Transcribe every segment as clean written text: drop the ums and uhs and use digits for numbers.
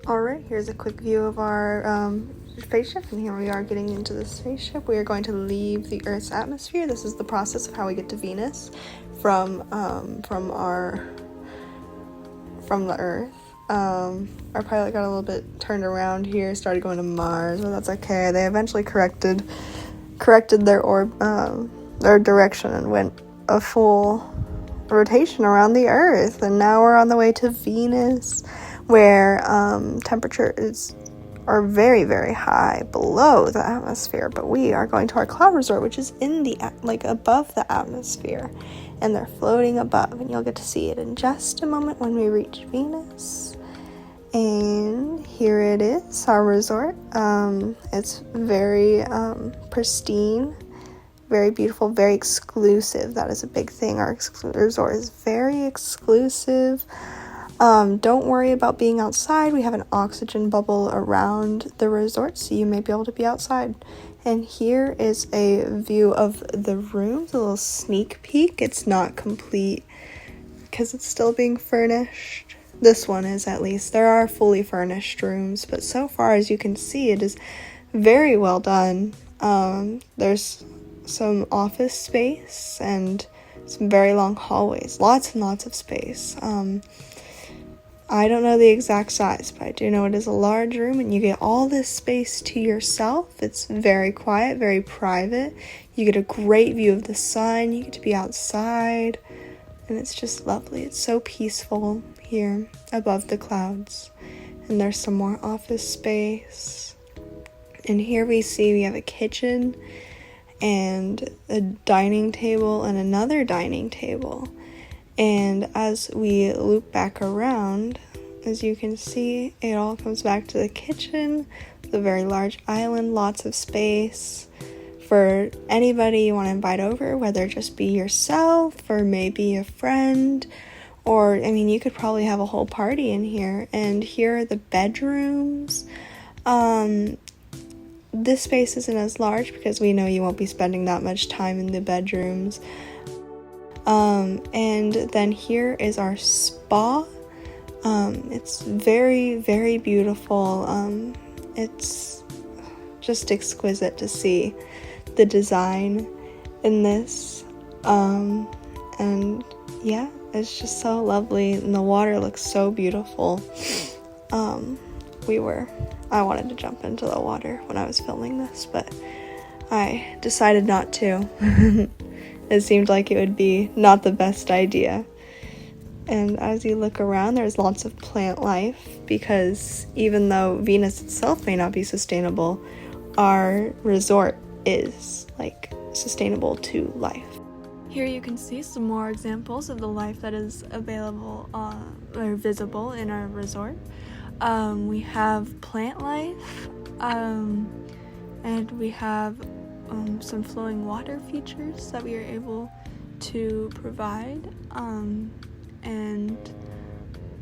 Alright, here's a quick view of our spaceship, and here we are getting into the spaceship. We are going to leave the Earth's atmosphere. This is the process of how we get to Venus from the Earth. Our pilot got a little bit turned around here, started going to Mars, but that's okay. They eventually corrected their direction and went a full rotation around the Earth, and now we're on the way to Venus, where temperatures are very, very high below the atmosphere, but we are going to our cloud resort, which is in the above the atmosphere, and they're floating above, and you'll get to see it in just a moment when we reach Venus. And here it is, our resort. It's very pristine, very beautiful, very exclusive. That is a big thing. Our resort is very exclusive. Don't worry about being outside. We have an oxygen bubble around the resort, so you may be able to be outside. And here is a view of the rooms, a little sneak peek. It's not complete because it's still being furnished. This one is, at least. There are fully furnished rooms, but so far as you can see, it is very well done. There's some office space and some very long hallways. Lots and lots of space. I don't know the exact size, but I do know it is a large room, and you get all this space to yourself. It's very quiet, very private. You get a great view of the sun. You get to be outside, and it's just lovely. It's so peaceful here above the clouds. And there's some more office space. And here we have a kitchen and a dining table and another dining table. And as we loop back around, as you can see, it all comes back to the kitchen, the very large island, lots of space for anybody you want to invite over, whether it just be yourself or maybe a friend, or, I mean, you could probably have a whole party in here. And here are the bedrooms. This space isn't as large because we know you won't be spending that much time in the bedrooms. And then here is our spa. It's very, very beautiful. It's just exquisite to see the design in this. And yeah, it's just so lovely, and the water looks so beautiful. I wanted to jump into the water when I was filming this, but I decided not to. It seemed like it would be not the best idea. And as you look around, there's lots of plant life, because even though Venus itself may not be sustainable, our resort is sustainable to life. Here you can see some more examples of the life that is available or visible in our resort. We have plant life, and we have some flowing water features that we are able to provide. And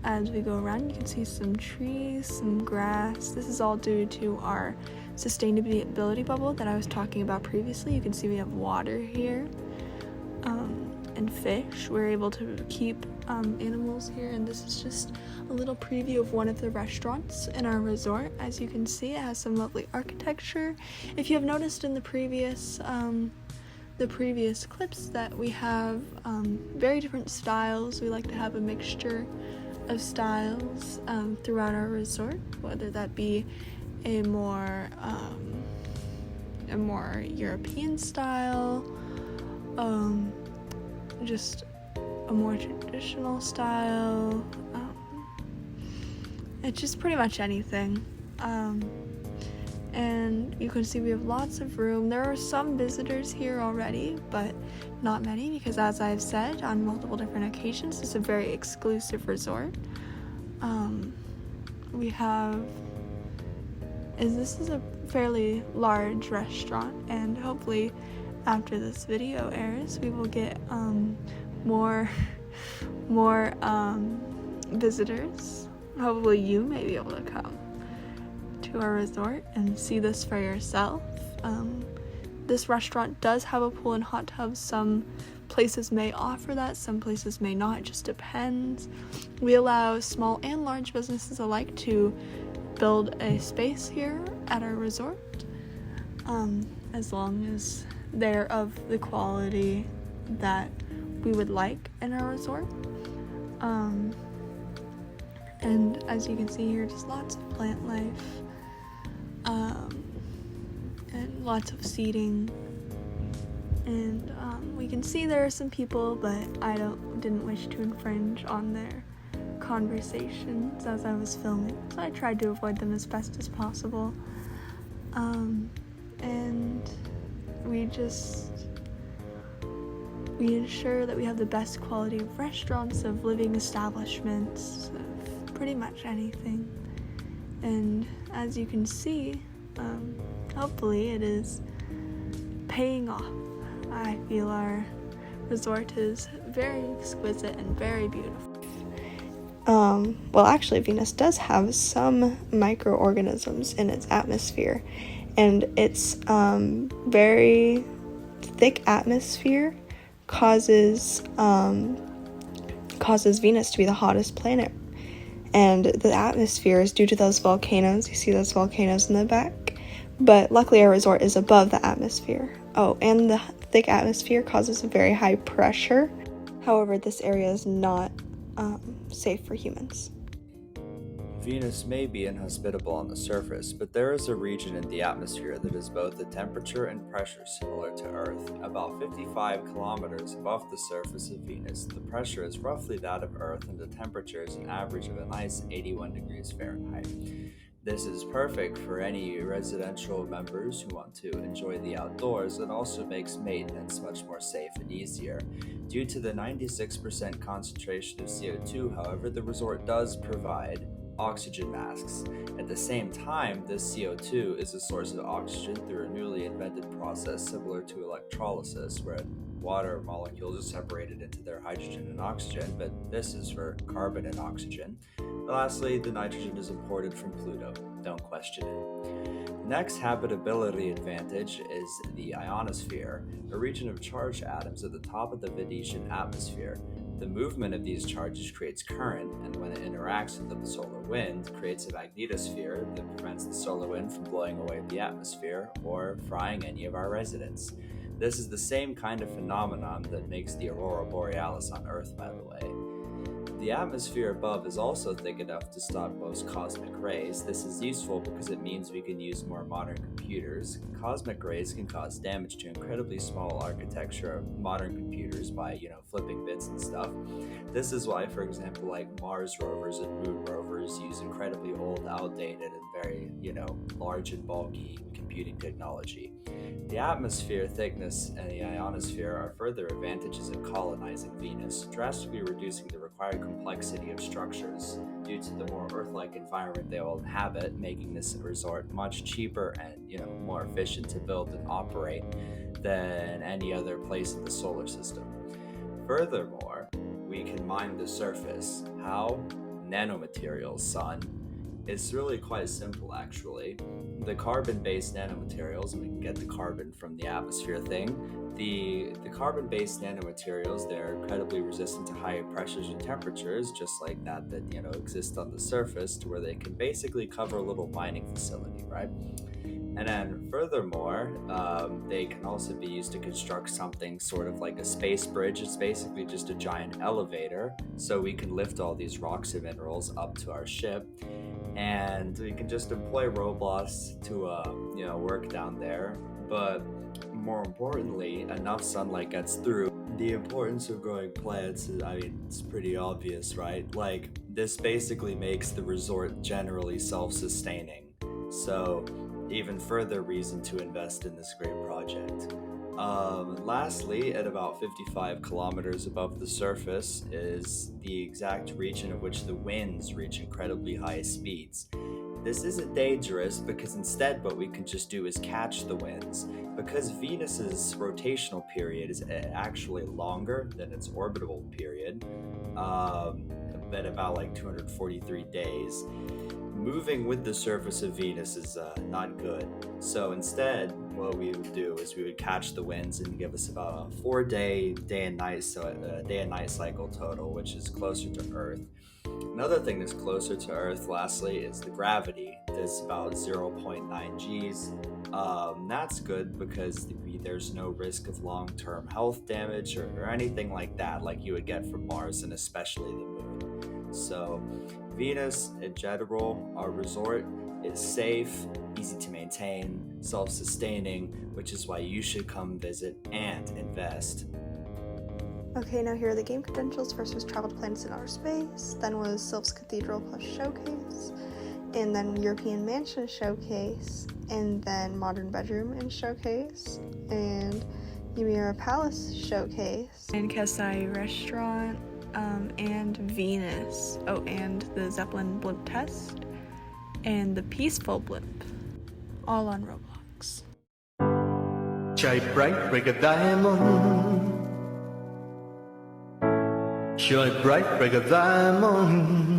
as we go around, you can see some trees, some grass. This is all due to our sustainability bubble that I was talking about previously. You can see we have water here, and fish. We're able to keep animals here, and this is just a little preview of one of the restaurants in our resort. As you can see, it has some lovely architecture. If you have noticed in the previous clips that we have very different styles. We like to have a mixture of styles throughout our resort, whether that be a more European style, just a more traditional style. It's just pretty much anything. And you can see we have lots of room. There are some visitors here already, but not many, because as I've said on multiple different occasions, it's a very exclusive resort. This is a fairly large restaurant, and hopefully after this video airs, we will get more visitors. Hopefully you may be able to come to our resort and see this for yourself. This restaurant does have a pool and hot tub. Some places may offer that, some places may not. It just depends. We allow small and large businesses alike to build a space here at our resort, as long as they're of the quality that we would like in our resort. And as you can see here, just lots of plant life, and lots of seating. And we can see there are some people, but I didn't wish to infringe on their conversations as I was filming, so I tried to avoid them as best as possible. And we ensure that we have the best quality of restaurants, of living establishments, of pretty much anything. And as you can see, hopefully it is paying off. I feel our resort is very exquisite and very beautiful. Well, actually, Venus does have some microorganisms in its atmosphere, and its very thick atmosphere causes Venus to be the hottest planet. And the atmosphere is due to those volcanoes. You see those volcanoes in the back? But luckily our resort is above the atmosphere. Oh, and the thick atmosphere causes a very high pressure. However, this area is not safe for humans. Venus may be inhospitable on the surface, but there is a region in the atmosphere that is both the temperature and pressure similar to Earth. About 55 kilometers above the surface of Venus, the pressure is roughly that of Earth and the temperature is an average of a nice 81 degrees Fahrenheit. This is perfect for any residential members who want to enjoy the outdoors, and also makes maintenance much more safe and easier. Due to the 96% concentration of CO2, however, the resort does provide oxygen masks. At the same time, this CO2 is a source of oxygen through a newly invented process similar to electrolysis, where water molecules are separated into their hydrogen and oxygen, but this is for carbon and oxygen. Lastly, the nitrogen is imported from Pluto. Don't question it. Next habitability advantage is the ionosphere, a region of charged atoms at the top of the Venetian atmosphere. The movement of these charges creates current, and when it interacts with the solar wind, creates a magnetosphere that prevents the solar wind from blowing away the atmosphere or frying any of our residents. This is the same kind of phenomenon that makes the aurora borealis on Earth, by the way. The atmosphere above is also thick enough to stop most cosmic rays. This is useful because it means we can use more modern computers. Cosmic rays can cause damage to incredibly small architecture of modern computers by, flipping bits and stuff. This is why, for example, like Mars rovers and Moon rovers use incredibly old, outdated, and very, large and bulky computing technology. The atmosphere thickness and the ionosphere are further advantages of colonizing Venus, drastically reducing the required complexity of structures due to the more Earth-like environment they will inhabit, making this resort much cheaper and more efficient to build and operate than any other place in the solar system. Furthermore, we can mine the surface. How? Nanomaterials, son. It's really quite simple, actually. The carbon-based nanomaterials, and we can get the carbon from the atmosphere thing. The carbon-based nanomaterials, they're incredibly resistant to higher pressures and temperatures, just like that exist on the surface, to where they can basically cover a little mining facility, right? And then furthermore, they can also be used to construct something sort of like a space bridge. It's basically just a giant elevator, so we can lift all these rocks and minerals up to our ship. And we can just employ Roblos to work down there. But more importantly, enough sunlight gets through. The importance of growing plants, it's pretty obvious, right? Like, this basically makes the resort generally self-sustaining. So, even further reason to invest in this great project. Lastly, at about 55 kilometers above the surface is the exact region in which the winds reach incredibly high speeds. This isn't dangerous because instead what we can just do is catch the winds. Because Venus's rotational period is actually longer than its orbital period, at about like 243 days, moving with the surface of Venus is not good. So instead, what we would do is we would catch the winds and give us about a 4-day day and night cycle total, which is closer to Earth. Another thing that's closer to Earth, lastly, is the gravity. is about 0.9 Gs. That's good because there's no risk of long-term health damage or anything like that, like you would get from Mars and especially the Moon. So Venus in general, our resort, is safe, easy to maintain, self-sustaining, which is why you should come visit and invest. Okay, now here are the game credentials. First was Travel to Planets in Outer Space, then was Sylph's Cathedral plus Showcase, and then European Mansion Showcase, and then Modern Bedroom and Showcase, and Ymira Palace Showcase, and Kasai Restaurant, and Venus. Oh, and the Zeppelin Blimp Test, and the Peaceful Blimp, all on Roblox. Shine bright like a diamond. Shine bright like a diamond.